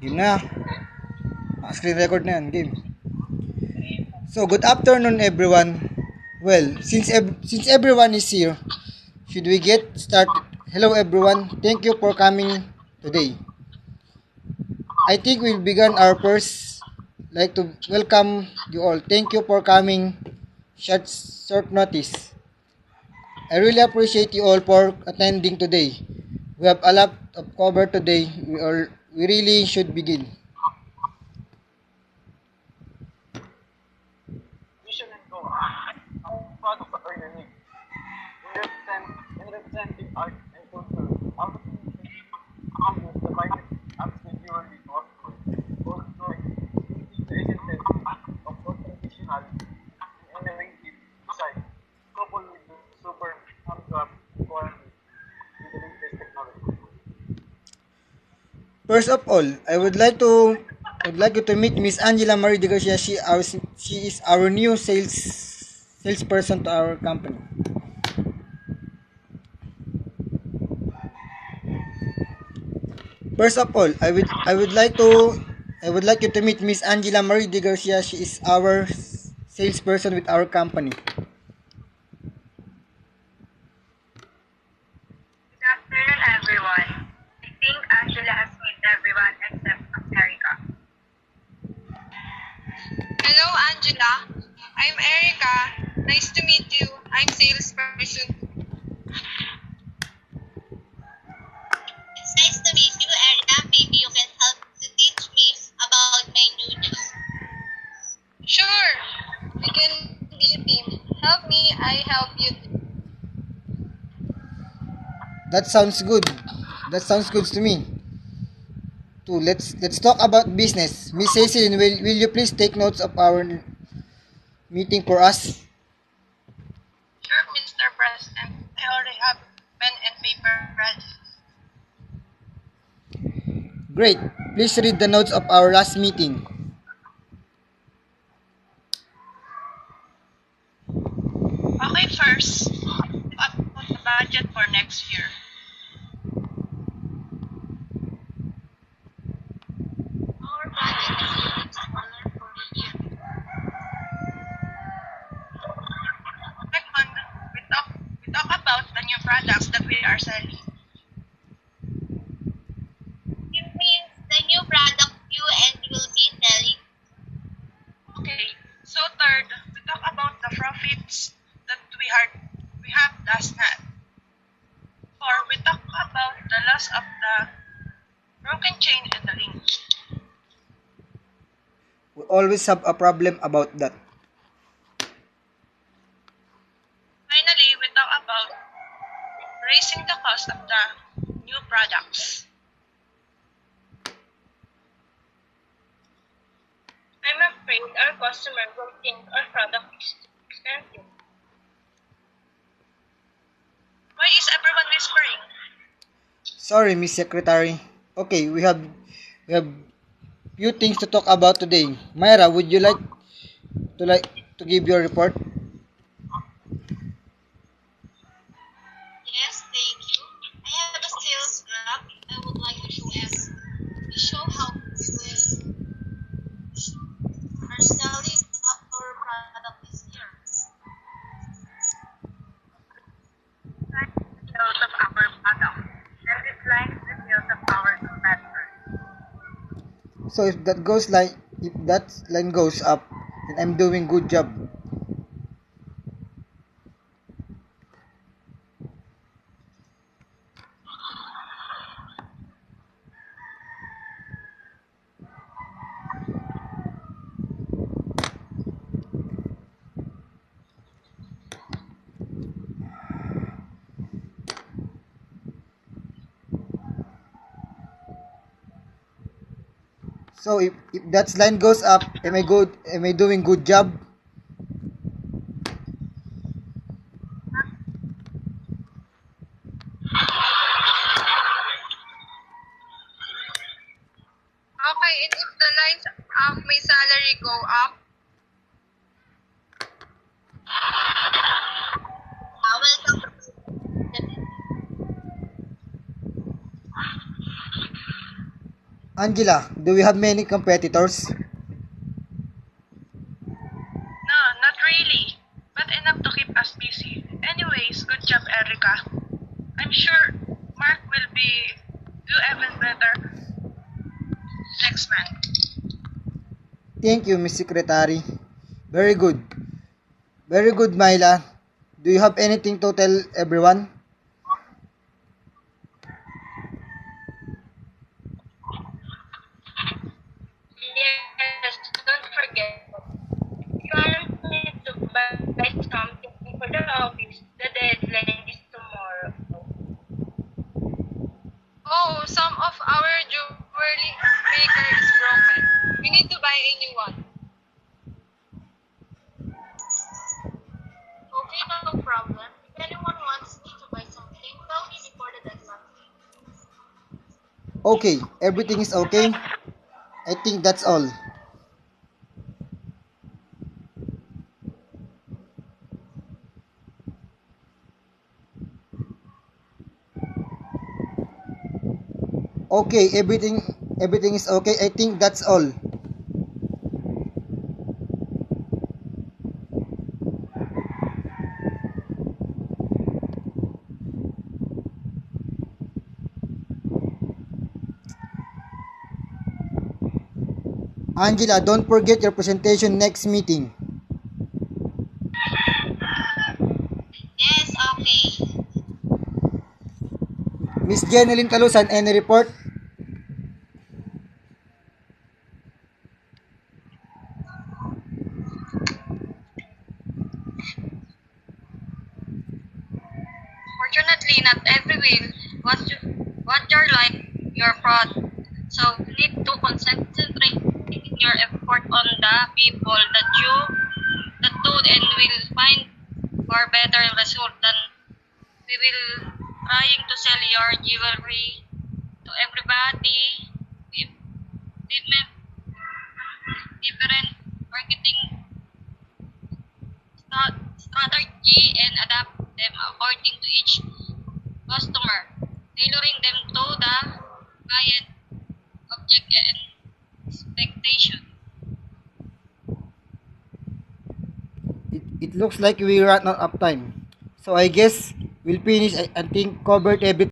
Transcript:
Game na. Screen record na yan. Game. So, good afternoon everyone. Well, since everyone is here, should we get started? Hello everyone. Thank you for coming today. I think we'll begin our first, like to welcome you all. Thank you for coming short notice. I really appreciate you all for attending today. We have a lot of cover today. We really should begin. Vision and goal. I'm proud of our unique. In representing art and culture, our community is divided up individually to upward, both joy, integrated of both traditional and innovative design, coupled with the super handcraft quality with the latest technology. First of all, I would like you to meet Miss Angela Marie de Garcia. She is our new salesperson to our company. First of all, I would like you to meet Miss Angela Marie de Garcia. She is our salesperson with our company. Good afternoon, everyone. I think Angela has met everyone except Erica. Hello, Angela. I'm Erica. Nice to meet you. I'm salesperson. It's nice to meet you, Erica. Maybe you can help to teach me about my new job. Sure, we can be a team. Help me, I help you. That sounds good. That sounds good to me. Too. Let's talk about business. Miss Cecilyn, will you please take notes of our meeting for us? Sure, Mr. President. I already have pen and paper ready. Great. Please read the notes of our last meeting. Okay, first, about the budget for next year. Our budget is $1 for the year. Second, we talk about the new products that we are selling. It means the new product you and will be selling. Okay, so third, we talk about the profits that we have last night. Four, we talk about the loss of the broken chain and the ring. We always have a problem about that. Finally, we talk about raising the cost of the new products. I'm afraid our customer will think our product is too expensive. Why is everyone whispering? Sorry, Miss Secretary. Okay, we have few things to talk about today. Myra, would you like to give your report? Yes, thank you. I have a sales graph I would like to show us. To show how we are selling our product this year. Line is the sales of our product, and this line is the sales of our competitors. So if that line goes up, then I'm doing good job. So if that line goes up, am I good? Am I doing good job? Okay, and if the lines of my salary go up, Welcome to the Angela, do we have many competitors? No, not really. But enough to keep us busy. Anyways, good job, Erica. I'm sure Mark will do even better next month. Thank you, Miss Secretary. Very good. Very good, Myla. Do you have anything to tell everyone? Yes, don't forget. If you want me to buy something for the office, the deadline is tomorrow. Oh, some of our jewelry maker is broken. We need to buy a new one. Okay, no problem. If anyone wants me to buy something, tell me before the deadline. Okay, everything is okay. I think that's all. Okay, everything is okay. I think that's all. Angela, don't forget your presentation next meeting. Yes, okay. Miss Jeneline Talusan, any report? Fortunately, not every will what you're like your fraud. So you need to concentrate your effort on the people that do and will find for better result than we will trying to sell your jewelry to everybody with different different marketing strategy and adapt them according to each customer, tailoring them to the client object and expectation. It looks like we ran out of time. So I guess we'll finish. I think covered everything.